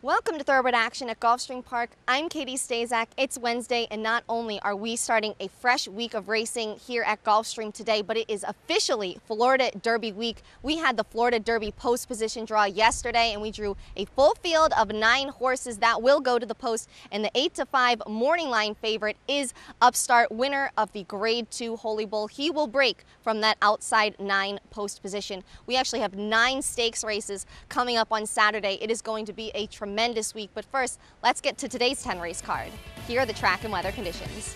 Welcome to Thoroughbred Action at Gulfstream Park. I'm Katie Stazak. It's Wednesday, and not only are we starting a fresh week of racing here at Gulfstream today, but it is officially Florida Derby week. We had the Florida Derby post position draw yesterday, and we drew a full field of 9 horses that will go to the post, and the 8-5 morning line favorite is Upstart, winner of the Grade 2 Holy Bull. He will break from that outside 9 post position. We actually have 9 stakes races coming up on Saturday. It is going to be a tremendous week, but first, let's get to today's 10 race card. Here are the track and weather conditions.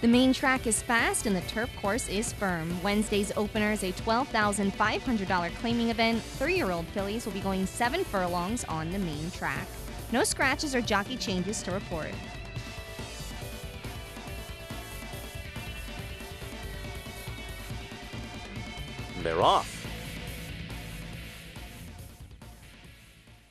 The main track is fast and the turf course is firm. Wednesday's opener is a $12,500 claiming event. 3-year-old fillies will be going 7 furlongs on the main track. No scratches or jockey changes to report. They're off.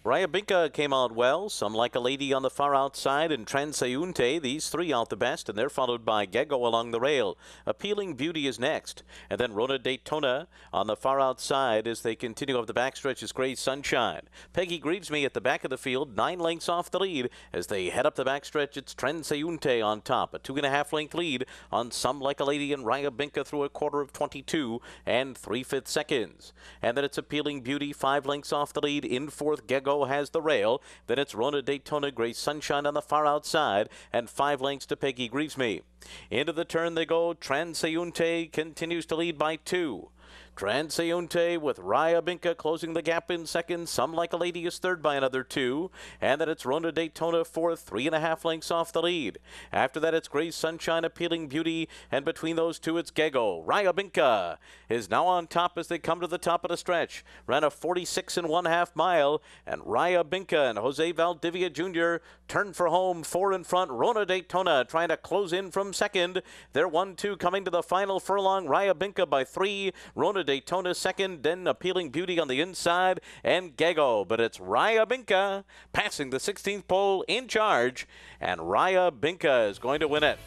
Rayabinka came out well, Some Like a Lady on the far outside, and Transayunte, these 3 out the best, and they're followed by Gego along the rail. Appealing Beauty is next, and then Rona Daytona on the far outside as they continue up the backstretch is Gray Sunshine. Peggy Grievesme at the back of the field, 9 lengths off the lead. As they head up the backstretch, it's Transayunte on top, a 2.5 length lead on Some Like a Lady and Rayabinka through a quarter of 22 and 3/5 seconds. And then it's Appealing Beauty, 5 lengths off the lead. In fourth, Gego has the rail. Then it's Rona Daytona, Gray Sunshine on the far outside, and 5 lengths to Peggy Grievesme. Into the turn they go. Transayunte continues to lead by 2. Transayunte with Rayabinka closing the gap in second. Some Like a Lady is third by another 2. And then it's Rona Daytona fourth, 3.5 lengths off the lead. After that, it's Gray Sunshine, Appealing Beauty, and between those two, it's Gego. Rayabinka is now on top as they come to the top of the stretch. Ran a 46 1/2 mile, and Rayabinka and Jose Valdivia Jr. turned for home, 4 in front. Rona Daytona trying to close in from second. They're 1-2 coming to the final furlong. Rayabinka by 3. Rona Daytona second, then Appealing Beauty on the inside, and Gego. But it's Rayabinka passing the 16th pole in charge, and Rayabinka is going to win it.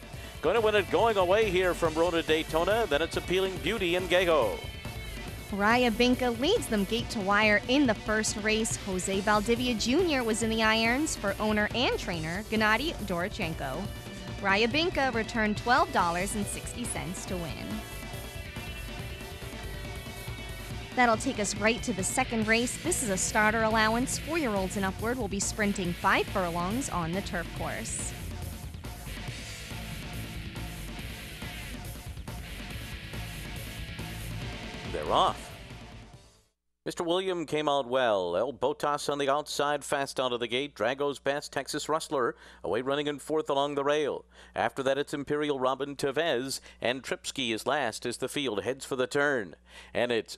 Going away here from Rona Daytona. Then it's Appealing Beauty and Gego. Rayabinka leads them gate to wire in the first race. Jose Valdivia Jr. was in the irons for owner and trainer Gennady Dorochenko. Rayabinka returned $12.60 to win. That'll take us right to the second race. This is a starter allowance. 4-year-olds and upward will be sprinting 5 furlongs on the turf course. They're off. Mr. William came out well. El Botas on the outside, fast out of the gate. Drago's Best, Texas Rustler, away running in fourth along the rail. After that, it's Imperial Robin, Tevez, and Tripsky is last as the field heads for the turn. And it's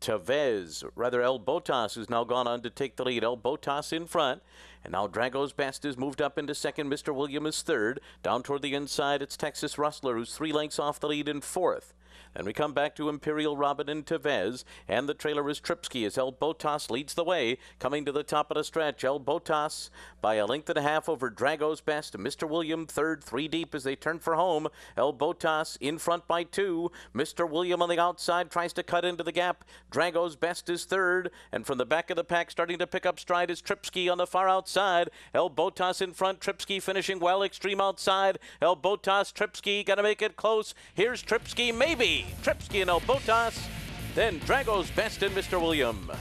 El Botas, who's now gone on to take the lead. El Botas in front. And now Drago's Best is moved up into second. Mr. William is third. Down toward the inside, it's Texas Rustler, who's 3 lengths off the lead in fourth. Then we come back to Imperial Robin and Tevez, and the trailer is Tripsky as El Botas leads the way, coming to the top of the stretch. El Botas by 1.5 lengths over Drago's Best. Mr. William third, 3 deep as they turn for home. El Botas in front by 2. Mr. William on the outside tries to cut into the gap. Drago's Best is third, and from the back of the pack starting to pick up stride is Tripsky on the far outside. El Botas in front, Tripsky finishing well, extreme outside. El Botas, Tripsky, gonna make it close. Here's Tripsky, maybe. Tripsky and El Botas, then Drago's Best and Mr. William.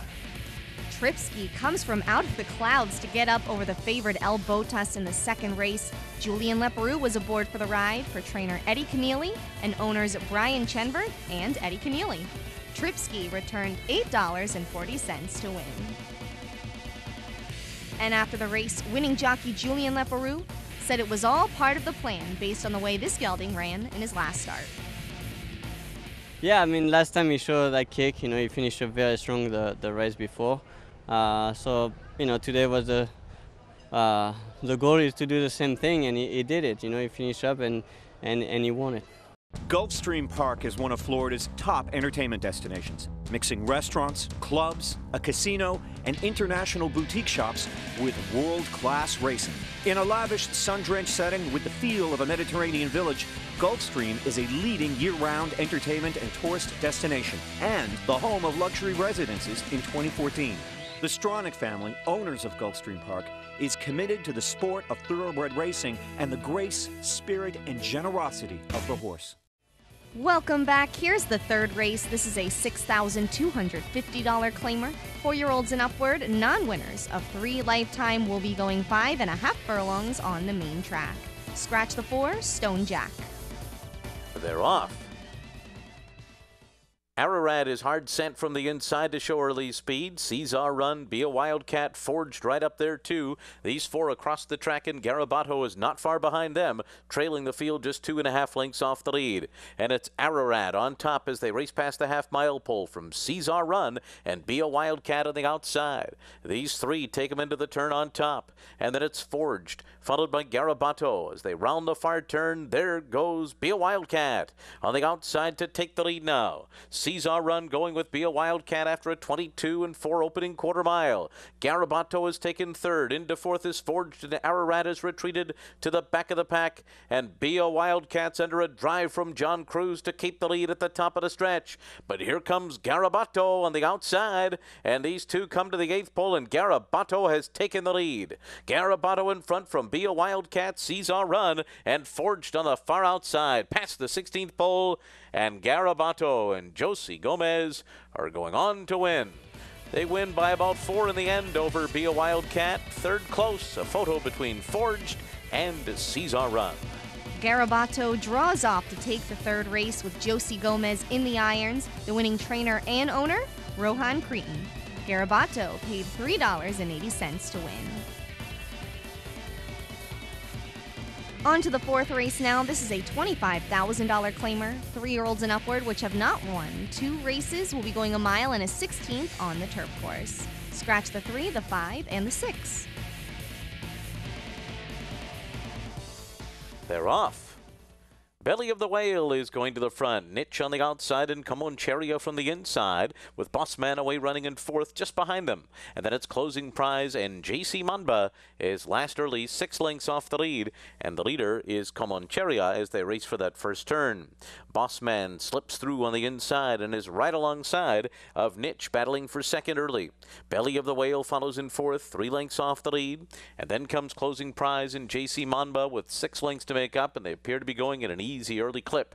Tripsky comes from out of the clouds to get up over the favorite El Botas in the second race. Julian Leperoux was aboard for the ride for trainer Eddie Keneally and owners Brian Chenvert and Eddie Keneally. Tripsky returned $8.40 to win. And after the race, winning jockey Julian Leperoux said it was all part of the plan based on the way this gelding ran in his last start. Yeah, I mean, last time he showed that kick, he finished up very strong the race before. So, today was the goal is to do the same thing, and he did it. He finished up and he won it. Gulfstream Park is one of Florida's top entertainment destinations, mixing restaurants, clubs, a casino, and international boutique shops with world-class racing. In a lavish, sun-drenched setting with the feel of a Mediterranean village, Gulfstream is a leading year-round entertainment and tourist destination and the home of luxury residences in 2014. The Stronach family, owners of Gulfstream Park, is committed to the sport of thoroughbred racing and the grace, spirit, and generosity of the horse. Welcome back. Here's the third race. This is a $6,250 claimer. 4-year-olds and upward, non-winners of 3 lifetime will be going 5.5 furlongs on the main track. Scratch the 4, Stone Jack. They're off. Ararat is hard sent from the inside to show early speed. Caesar Run, Be a Wildcat, Forged right up there too. These 4 across the track, and Garabato is not far behind them, trailing the field just 2.5 lengths off the lead. And it's Ararat on top as they race past the half-mile pole from Caesar Run and Be a Wildcat on the outside. These 3 take them into the turn on top. And then it's Forged, followed by Garabato. As they round the far turn, there goes Be a Wildcat on the outside to take the lead now. Caesar Run going with Be a Wildcat after a 22-4 opening quarter mile. Garabato is taken third. Into fourth is Forged, and Ararat is retreated to the back of the pack. And Be a Wildcat's under a drive from John Cruz to keep the lead at the top of the stretch. But here comes Garabato on the outside, and these 2 come to the 8th pole, and Garabato has taken the lead. Garabato in front from Be a Wildcat, Caesar Run, and Forged on the far outside, past the 16th pole, and Garabato and Josie Gomez are going on to win. They win by about 4 in the end over Be a Wildcat. Third close, a photo between Forged and Caesar Run. Garabato draws off to take the third race with Josie Gomez in the irons, the winning trainer and owner, Rohan Cretan. Garabato paid $3.80 to win. On to the fourth race now. This is a $25,000 claimer. 3-year-olds and upward, which have not won 2 races, will be going a mile and a 16th on the turf course. Scratch the 3, the 5, and the 6. They're off. Belly of the Whale is going to the front. Niche on the outside and Comoncheria from the inside, with Bossman away running in fourth just behind them. And then it's Closing Prize, and JC Manba is last early, 6 lengths off the lead. And the leader is Comoncheria as they race for that first turn. Bossman slips through on the inside and is right alongside of Niche, battling for second early. Belly of the Whale follows in fourth, 3 lengths off the lead. And then comes Closing Prize and JC Manba with 6 lengths to make up, and they appear to be going in an easy early clip.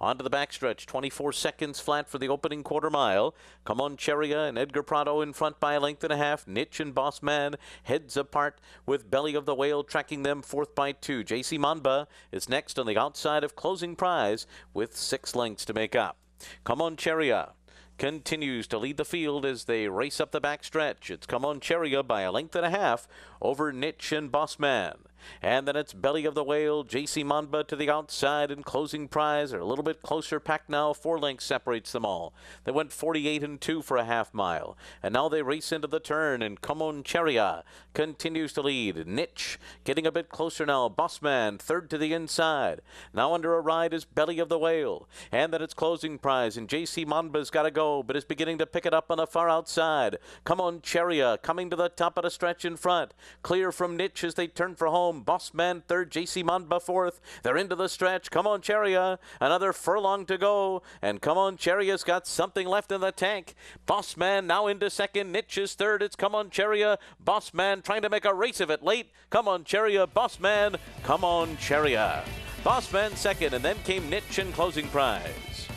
Onto the backstretch, 24 seconds flat for the opening quarter mile. Comoncheria and Edgar Prado in front by 1.5 lengths. Niche and Bossman heads apart, with Belly of the Whale tracking them fourth by 2. JC Manba is next on the outside of Closing Prize with 6 lengths to make up. Comoncheria continues to lead the field as they race up the backstretch. It's Comoncheria by 1.5 lengths over Niche and Bossman. And then it's Belly of the Whale, JC Manba to the outside, and Closing Prize are a little bit closer packed now. 4 lengths separates them all. They went 48-2 for a half mile. And now they race into the turn, and Comoncheria continues to lead. Niche getting a bit closer now. Bossman third to the inside. Now under a ride is Belly of the Whale. And then it's Closing Prize, and JC Manba's got to go, but is beginning to pick it up on the far outside. Comoncheria coming to the top of the stretch in front. Clear from Niche as they turn for home. Bossman third, JC Manba fourth. They're into the stretch. Comoncheria, another furlong to go, and Comoncheria's got something left in the tank. Bossman now into second. Niche is third. It's Comoncheria. Bossman trying to make a race of it late. Comoncheria, Bossman, Comoncheria. Bossman second, and then came Niche and Closing Prize.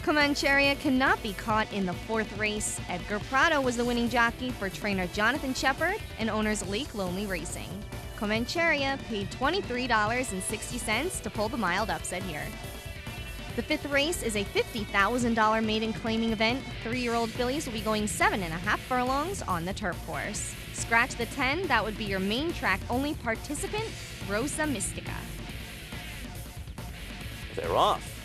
Comancheria cannot be caught in the fourth race. Edgar Prado was the winning jockey for trainer Jonathan Shepard and owners Lake Lonely Racing. Comancheria paid $23.60 to pull the mild upset here. The fifth race is a $50,000 maiden claiming event. 3-year-old fillies will be going 7.5 furlongs on the turf course. Scratch the 10, that would be your main track only participant, Rosa Mystica. They're off.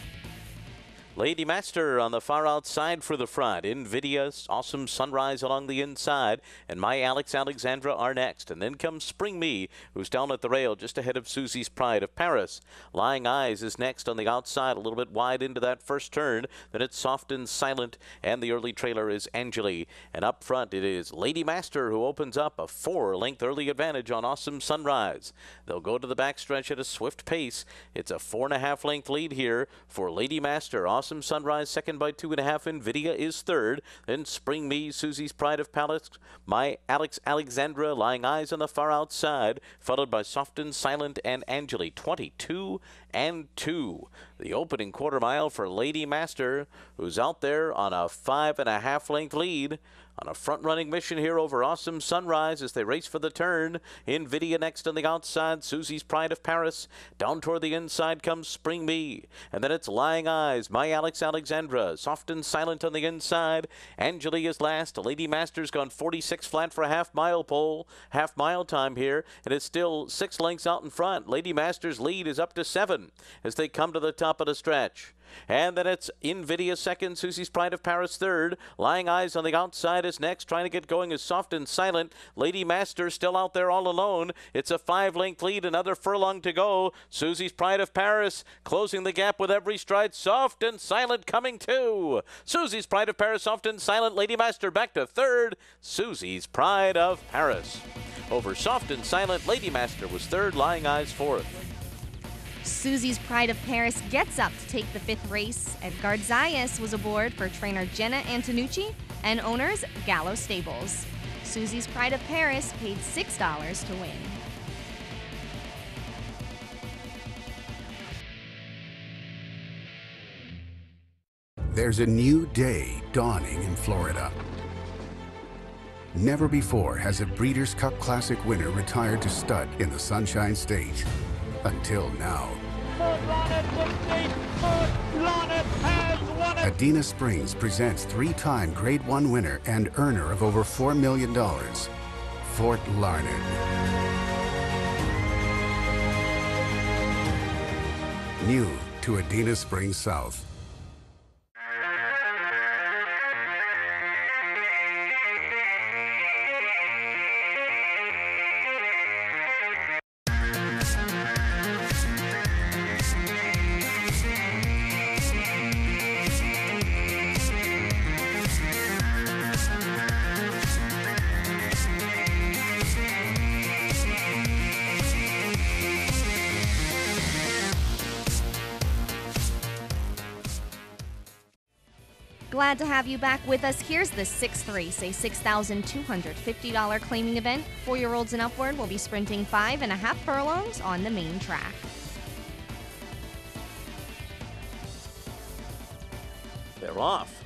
Lady Master on the far outside for the front. Invidious, Awesome Sunrise along the inside, and My Alex Alexandra are next. And then comes Spring Me, who's down at the rail just ahead of Susie's Pride of Paris. Lying Eyes is next on the outside, a little bit wide into that first turn. Then it's Soft and Silent, and the early trailer is Angeli. And up front it is Lady Master, who opens up a 4-length early advantage on Awesome Sunrise. They'll go to the backstretch at a swift pace. It's a 4.5 length lead here for Lady Master. Awesome Awesome Sunrise second by 2.5. Invidia is third. Then Spring Me, Susie's Pride of Palace, My Alex Alexandra, Lying Eyes on the far outside, followed by Soft and Silent and Angeli, 22 and 2. The opening quarter mile for Lady Master, who's out there on a 5.5 length lead. On a front-running mission here over Awesome Sunrise as they race for the turn. Invidia next on the outside. Susie's Pride of Paris. Down toward the inside comes Spring Me. And then it's Lying Eyes, My Alex Alexandra. Soft and Silent on the inside. Angeli is last. Lady Master's gone 46 flat for a half-mile pole. Half-mile time here. And it's still 6 lengths out in front. Lady Master's lead is up to 7 as they come to the top of the stretch. And then it's Invidia second, Susie's Pride of Paris third. Lying Eyes on the outside is next. Trying to get going is Soft and Silent. Lady Master still out there all alone. It's a 5-length lead, another furlong to go. Susie's Pride of Paris closing the gap with every stride. Soft and Silent coming too. Susie's Pride of Paris, Soft and Silent. Lady Master back to third. Susie's Pride of Paris. Over Soft and Silent, Lady Master was third, Lying Eyes fourth. Susie's Pride of Paris gets up to take the 5th race. Edgard Zayas was aboard for trainer Jenna Antonucci and owners Gallo Stables. Susie's Pride of Paris paid $6 to win. There's a new day dawning in Florida. Never before has a Breeders' Cup Classic winner retired to stud in the Sunshine State. Until now. Adena Springs presents 3-time Grade 1 winner and earner of over $4 million, Fort Larned. New to Adena Springs South. Glad to have you back with us. Here's the 6th race, a $6,250 claiming event. 4-year-olds and upward will be sprinting 5.5 furlongs on the main track. They're off.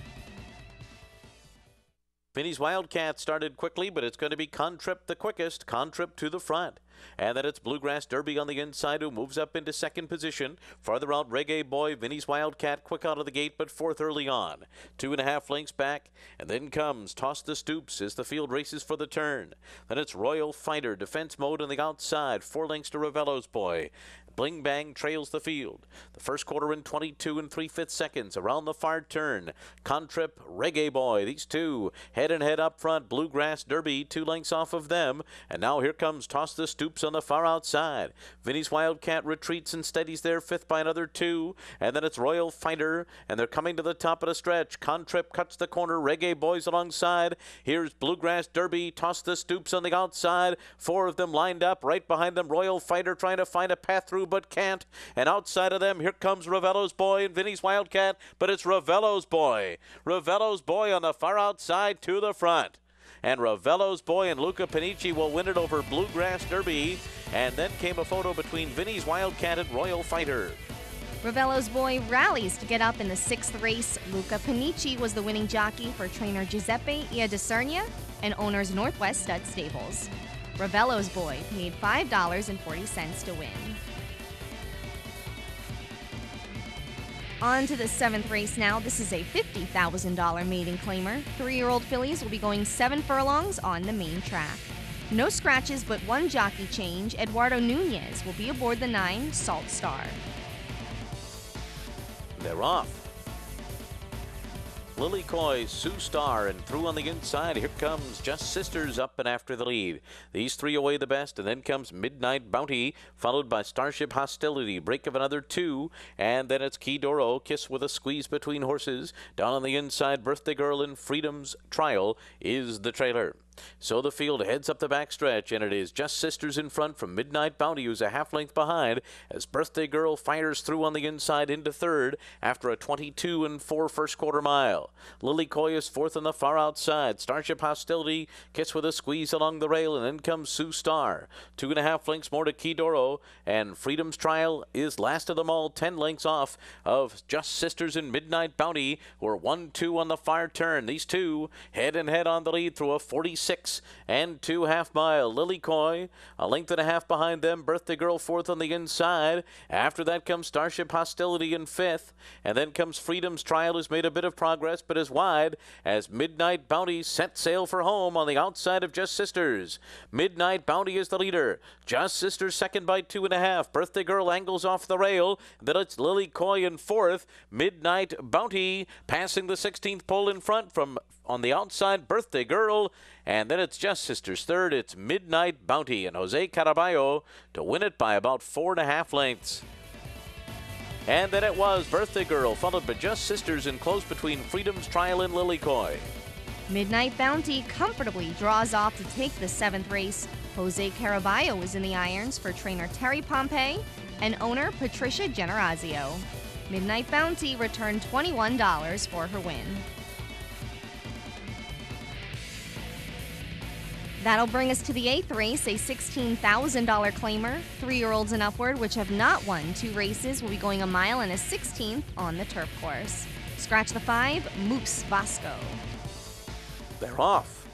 Vinny's Wildcat started quickly, but it's going to be Contrip the quickest. Contrip to the front. And then it's Bluegrass Derby on the inside, who moves up into second position. Farther out, Reggae Boy, Vinny's Wildcat, quick out of the gate, but fourth early on. 2.5 lengths back, and then comes Toss the Stoops as the field races for the turn. Then it's Royal Fighter, defense mode on the outside, 4 lengths to Ravello's Boy. Bling Bang trails the field. The first quarter in 22 3/5 seconds. Around the far turn, Contrip, Reggae Boy. These two head and head up front. Bluegrass Derby 2 lengths off of them. And now here comes Toss the Stoops on the far outside. Vinny's Wildcat retreats and steadies there, 5th by another 2. And then it's Royal Fighter, and they're coming to the top of the stretch. Contrip cuts the corner. Reggae Boys alongside. Here's Bluegrass Derby. Toss the Stoops on the outside. 4 of them lined up. Right behind them, Royal Fighter trying to find a path through, but can't. And outside of them, here comes Ravello's Boy and Vinny's Wildcat, but it's Ravello's Boy. Ravello's Boy on the far outside to the front. And Ravello's Boy and Luca Panici will win it over Bluegrass Derby. And then came a photo between Vinny's Wildcat and Royal Fighter. Ravello's Boy rallies to get up in the 6th race. Luca Panici was the winning jockey for trainer Giuseppe Iadisernia and owners Northwest Stud Stables. Ravello's Boy paid $5.40 to win. On to the 7th race now. This is a $50,000 maiden claimer. 3-year-old fillies will be going 7 furlongs on the main track. No scratches, but 1 jockey change. Eduardo Nunez will be aboard the 9 Salt Star. They're off. Lily Coy, Sue Star, and through on the inside, here comes Just Sisters up and after the lead. These 3 away the best, and then comes Midnight Bounty, followed by Starship Hostility, break of another 2, and then it's Key Doro, Kiss with a Squeeze between horses. Down on the inside, Birthday Girl and Freedom's Trial is the trailer. So the field heads up the backstretch, and it is Just Sisters in front from Midnight Bounty, who's a half length behind, as Birthday Girl fires through on the inside into third after a 22-4 first quarter mile. Lily Coy is fourth on the far outside. Starship Hostility gets with a squeeze along the rail, and then comes Sue Star. 2.5 lengths more to Kidoro, and Freedom's Trial is last of them all, 10 lengths off of Just Sisters and Midnight Bounty, who are 1-2 on the far turn. These two head and head on the lead through a 46-2 half mile. Lily Coy a length and a half behind them. Birthday Girl fourth on the inside. After that comes Starship Hostility in fifth, and then comes Freedom's Trial, who's made a bit of progress but is wide as Midnight Bounty set sail for home on the outside of Just Sisters. Midnight Bounty is the leader. Just Sisters second by 2.5. Birthday Girl angles off the rail. Then it's Lily Coy in fourth. Midnight Bounty passing the 16th pole in front from on the outside, Birthday Girl, and then it's Just Sisters third. It's Midnight Bounty and Jose Caraballo to win it by about 4.5 lengths. And then it was Birthday Girl, followed by Just Sisters and close between Freedom's Trial and Lily Coy. Midnight Bounty comfortably draws off to take the 7th race. Jose Caraballo is in the irons for trainer Terry Pompey and owner Patricia Generazio. Midnight Bounty returned $21 for her win. That'll bring us to the 8th race, a $16,000 claimer. 3-year-olds and upward, which have not won 2 races, will be going a mile and a 16th on the turf course. Scratch the 5, Moose Vasco. They're off.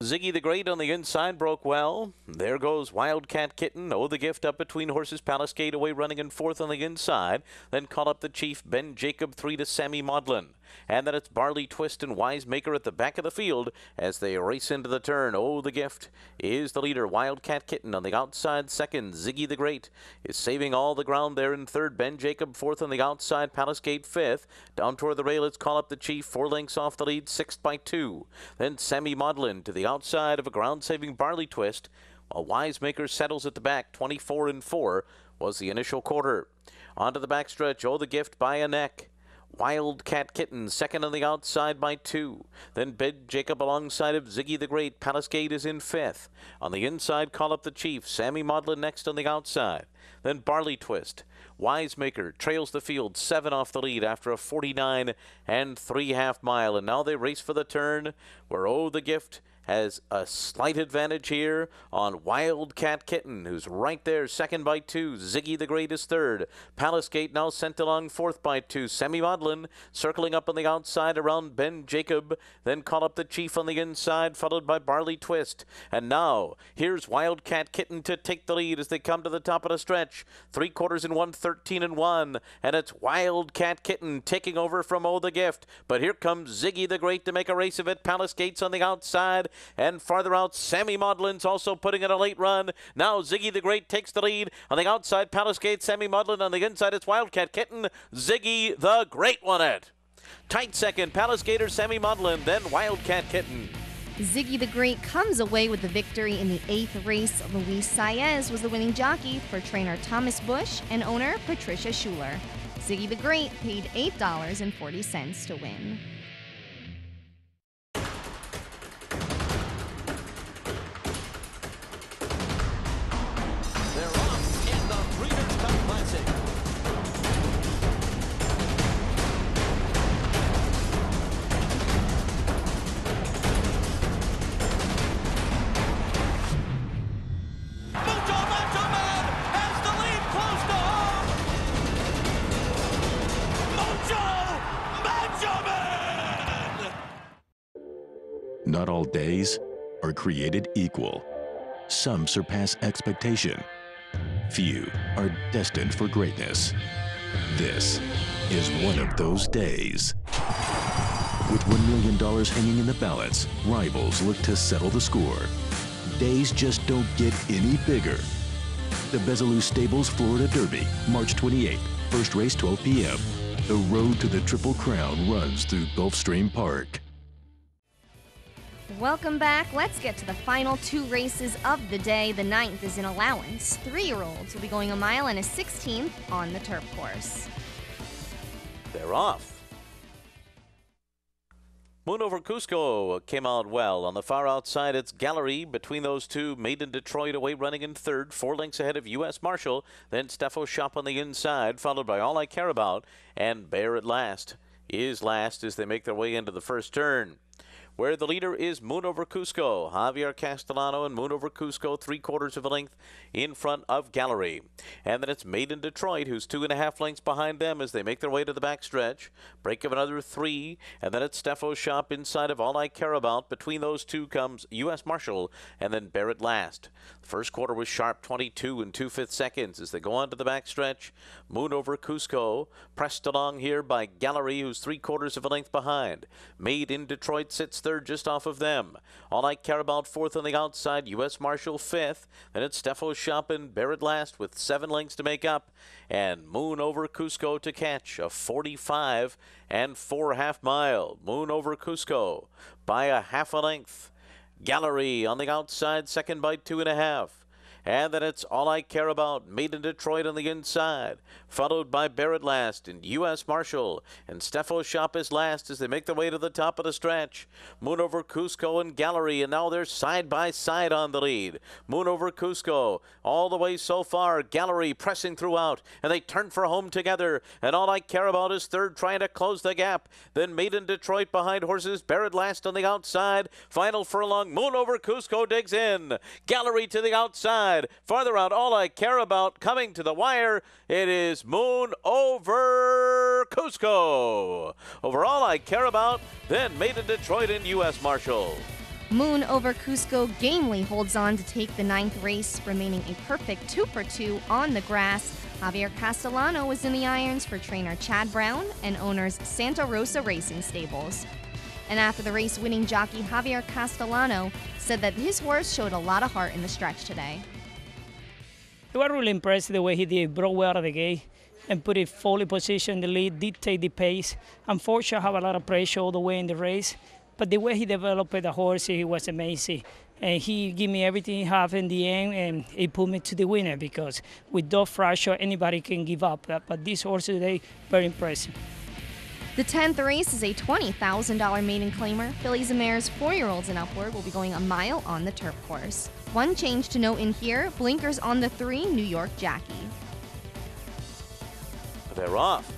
Ziggy the Great on the inside broke well. There goes Wildcat Kitten. Oh, the Gift up between horses. Palace Gate away running in fourth on the inside. Then Call Up the Chief. Ben Jacob 3 to Sammy Maudlin. And then it's Barley Twist and Wisemaker at the back of the field as they race into the turn. Oh, the Gift is the leader. Wildcat Kitten on the outside second. Ziggy the Great is saving all the ground there in third. Ben Jacob fourth on the outside. Palace Gate fifth. Down toward the rail, it's Call Up the Chief. 4 lengths off the lead, sixth by 2. Then Sammy Maudlin to the outside of a ground-saving Barley Twist, while Wisemaker settles at the back. 24-4 was the initial quarter. Onto the backstretch. Oh, the Gift by a neck. Wildcat Kitten second on the outside by 2. Then Ben Jacob alongside of Ziggy the Great. Palace Gate is in fifth. On the inside, Call Up the Chief. Sammy Maudlin next on the outside. Then Barley Twist. Wisemaker trails the field 7 off the lead after a 49-3 half mile. And now they race for the turn where Oh, the Gift has a slight advantage here on Wildcat Kitten, who's right there, second by 2. Ziggy the Great is third. Palace Gate now sent along fourth by 2. Sammy Maudlin circling up on the outside around Ben Jacob. Then Call Up the Chief on the inside, followed by Barley Twist. And now, here's Wildcat Kitten to take the lead as they come to the top of the stretch. 3/4 in 1, 13-1. And it's Wildcat Kitten taking over from Oh, the Gift. But here comes Ziggy the Great to make a race of it. Palace Gate's on the outside. And farther out, Sammy Maudlin's also putting in a late run. Now Ziggy the Great takes the lead. On the outside, Palace Gate, Sammy Maudlin. On the inside, it's Wildcat Kitten. Ziggy the Great won it. Tight second, Palace Gator, Sammy Maudlin, then Wildcat Kitten. Ziggy the Great comes away with the victory in the 8th race. Luis Saez was the winning jockey for trainer Thomas Bush and owner Patricia Schuler. Ziggy the Great paid $8.40 to win. Not all days are created equal. Some surpass expectation. Few are destined for greatness. This is one of those days. With $1 million hanging in the balance, rivals look to settle the score. Days just don't get any bigger. The Bezelou Stables Florida Derby, March 28th, first race 12 p.m. The road to the Triple Crown runs through Gulfstream Park. Welcome back. Let's get to the final 2 races of the day. The 9th is in allowance. 3-year-olds will be going a mile and a 16th on the turf course. They're off. Moon over Cusco came out well. On the far outside, it's Gallery. Between those two, Made in Detroit away running in third, 4 lengths ahead of U.S. Marshall. Then Steffo Shop on the inside, followed by All I Care About. And Bear at last is last as they make their way into the first turn, where the leader is Moon over Cusco. Javier Castellano and Moon over Cusco, 3/4 of a length in front of Gallery. And then it's Made in Detroit, who's 2.5 lengths behind them as they make their way to the backstretch. Break of another 3, and then it's Steffo Shop inside of All I Care About. Between those two comes U.S. Marshall and then Barrett last. The first quarter was sharp, 22 and 2/5 seconds as they go on to the backstretch. Moon over Cusco, pressed along here by Gallery, who's 3/4 of a length behind. Made in Detroit sits third just off of them. All I Care About fourth on the outside, U.S. Marshall fifth. Then it's Steffo Shop and Barrett last with 7 lengths to make up. And Moon over Cusco to catch a 45 and 4.5 mile. Moon over Cusco by a half a length. Gallery on the outside, second by 2.5. And then it's All I Care About, Made in Detroit on the inside, followed by Barrett last and U.S. Marshall. And Steffo Shop is last as they make their way to the top of the stretch. Moon over Cusco and Gallery, and now they're side by side on the lead. Moon over Cusco all the way so far. Gallery pressing throughout, and they turn for home together. And All I Care About is third, trying to close the gap. Then Made in Detroit behind horses. Barrett last on the outside. Final furlong, Moon over Cusco digs in. Gallery to the outside. Farther out, All I Care About coming to the wire. It is Moon over Cusco. Over All I Care About, then Made in Detroit and U.S. Marshall. Moon over Cusco gamely holds on to take the 9th race, remaining a perfect 2 for 2 on the grass. Javier Castellano was in the irons for trainer Chad Brown and owners Santa Rosa Racing Stables. And after the race, winning jockey Javier Castellano said that his horse showed a lot of heart in the stretch today. We were really impressed the way he did, broke well out of the gate and put it fully positioned in the lead, dictate the pace. Unfortunately, have a lot of pressure all the way in the race, but the way he developed the horse, he was amazing. And he gave me everything he had in the end, and he put me to the winner because with Dog Fracture, anybody can give up. But this horse today, very impressive. The 10th race is a $20,000 maiden claimer. Fillies and mares 4-year-olds and upward will be going a mile on the turf course. One change to note in here, blinkers on the 3 New York Jackie. They're off.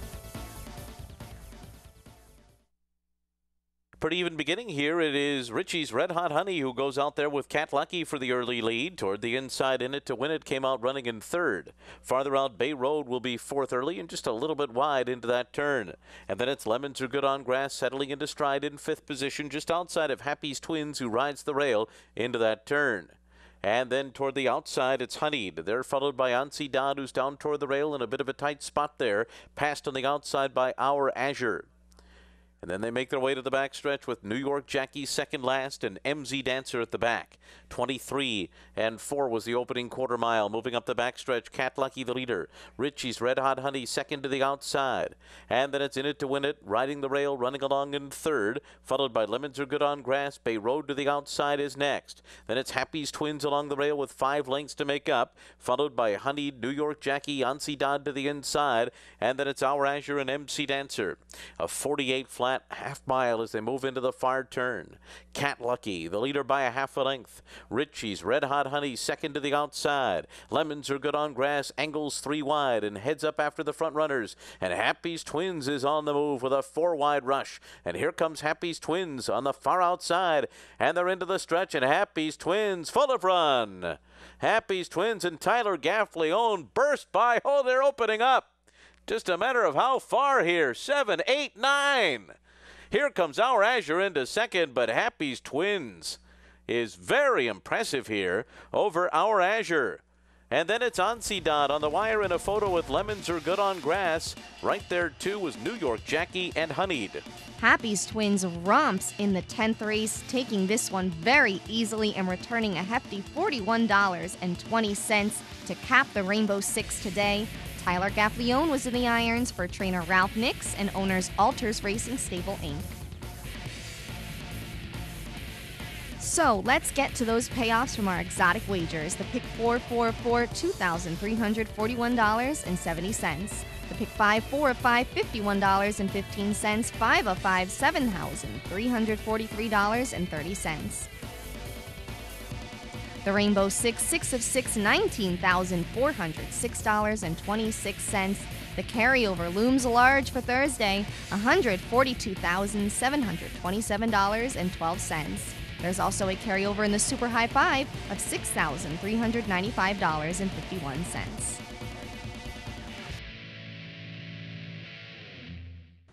Pretty even beginning here. It is Richie's Red Hot Honey who goes out there with Cat Lucky for the early lead. Toward the inside, In It to Win It came out running in third. Farther out, Bay Road will be fourth early and just a little bit wide into that turn. And then it's Lemons Are Good on Grass settling into stride in 5th position just outside of Happy's Twins, who rides the rail into that turn. And then toward the outside, it's Honeyed. They're followed by Ansi Dodd, who's down toward the rail in a bit of a tight spot there. Passed on the outside by Our Azure. And then they make their way to the backstretch with New York Jackie second last and MZ Dancer at the back. 23 and 4 was the opening quarter mile. Moving up the backstretch, Cat Lucky the leader. Richie's Red Hot Honey second to the outside. And then it's In It to Win It, riding the rail, running along in third. Followed by Lemons Are Good on Grass. Bay Road to the outside is next. Then it's Happy's Twins along the rail with 5 lengths to make up. Followed by Honeyed, New York Jackie, Ansi Dodd to the inside. And then it's Our Azure and MC Dancer. A 48 flat half mile as they move into the far turn. Cat Lucky, the leader by a half a length. Richie's Red Hot Honey second to the outside. Lemons Are Good on Grass angles 3 wide and heads up after the front runners. And Happy's Twins is on the move with a 4 wide rush. And here comes Happy's Twins on the far outside. And they're into the stretch, and Happy's Twins full of run. Happy's Twins and Tyler Gaffley own burst by. Oh, they're opening up. Just a matter of how far here. 7, 8, 9. Here comes Our Azure into second, but Happy's Twins is very impressive here over Our Azure. And then it's Ansi Dodd on the wire in a photo with Lemons Are Good on Grass. Right there, too, was New York Jackie and Honeyed. Happy's Twins romps in the 10th race, taking this one very easily and returning a hefty $41.20 to cap the Rainbow Six today. Tyler Gaffleone was in the irons for trainer Ralph Nix and owners Alters Racing Stable, Inc. So let's get to those payoffs from our exotic wagers. The pick 4 for $2,341.70. The pick 5, 4 of 5, $51.15. 5 of 5, $7,343.30. The Rainbow 6, 6 of 6, $19,406.26. The carryover looms large for Thursday, $142,727.12. There's also a carryover in the Super High 5 of $6,395.51.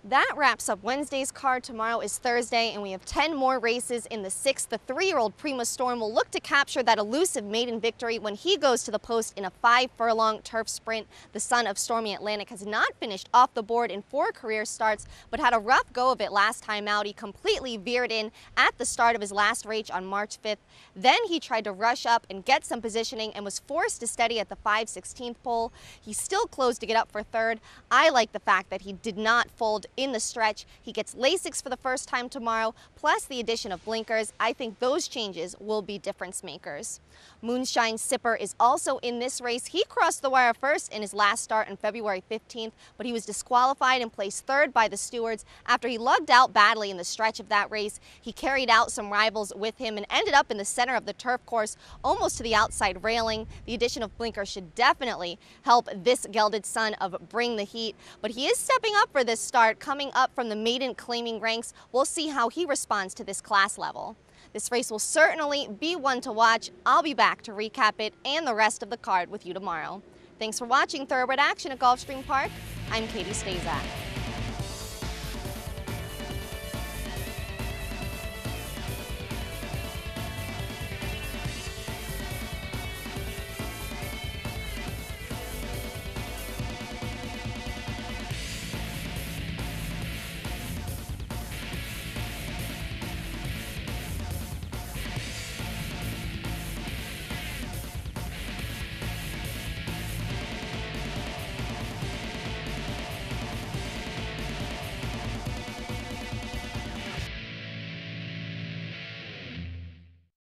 That wraps up Wednesday's card. Tomorrow is Thursday, and we have 10 more races in the 6th. The 3-year-old Prima Storm will look to capture that elusive maiden victory when he goes to the post in a 5-furlong turf sprint. The son of Stormy Atlantic has not finished off the board in 4 career starts, but had a rough go of it last time out. He completely veered in at the start of his last race on March 5th. Then he tried to rush up and get some positioning and was forced to steady at the 5/16 pole. He still closed to get up for 3rd. I like the fact that he did not fold in the stretch. He gets Lasix for the first time tomorrow, plus the addition of blinkers. I think those changes will be difference makers. Moonshine Sipper is also in this race. He crossed the wire first in his last start on February 15th, but he was disqualified and placed 3rd by the stewards after he lugged out badly in the stretch of that race. He carried out some rivals with him and ended up in the center of the turf course, almost to the outside railing. The addition of blinkers should definitely help this gelded son of Bring the Heat, but he is stepping up for this start, coming up from the maiden claiming ranks. We'll see how he responds to this class level. This race will certainly be one to watch. I'll be back to recap it and the rest of the card with you tomorrow. Thanks for watching Thoroughbred Action at Gulfstream Park. I'm Katie Stazak.